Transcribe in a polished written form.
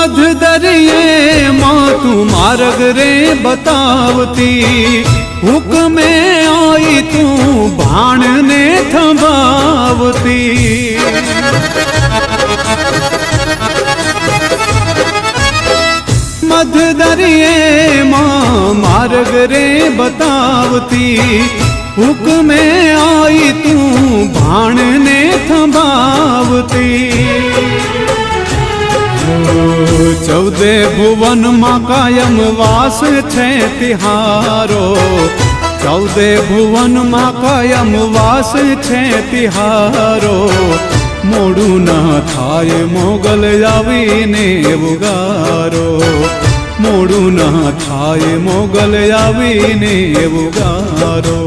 मध दरिये माँ तू मार्ग रे बतावती, हुक्मे आई तू भाण ने थंभावती। मध दरिये माँ मार्ग रे बतावती, हुक्मे आई तू भाण ने थंभावती। चौदे भुवन माँ कायम वास छे तिहारो, चौदे भुवन माँ कायम वास छे तिहारो। मोड़ू न थाय मोगल आवीने उगारो, मोड़ू न थाय मोगल आवीने उगारो।